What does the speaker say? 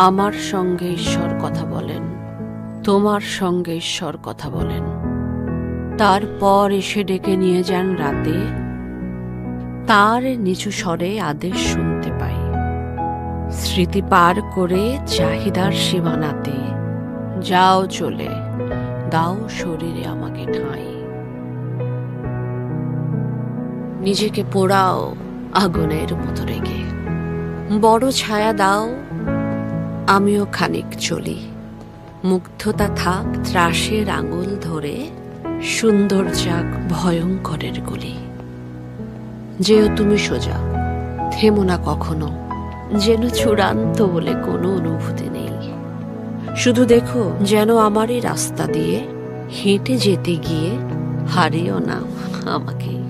আমার সঙ্গে ঈশ্বর কথা বলেন, তোমার সঙ্গে ঈশ্বর কথা বলেন। তারপর এসে ডেকে নিয়ে যান রাতে, তার নিচু স্বরে আদেশ শুনতে পাই। স্মৃতি পার করে চাহিদার সীমানাতে, যাও চলে, দাও শরীরে আমাকে ঠাঁই। নিজেকে পোড়াও আগুনের মতো রেগে, বড় ছায়া দাও, আমিও খানিক চলি। মুগ্ধতা থাক ত্রাসের আঙুল ধরে, সুন্দর যাক ভয়ঙ্করের গুলি। যেও তুমি সোজা, থেমো না কখনো, যেন চূড়ান্ত বলে কোনো অনুভূতি নেই। শুধু দেখো যেন আমারই রাস্তা দিয়ে হেঁটে যেতে গিয়ে হারিও না আমাকে।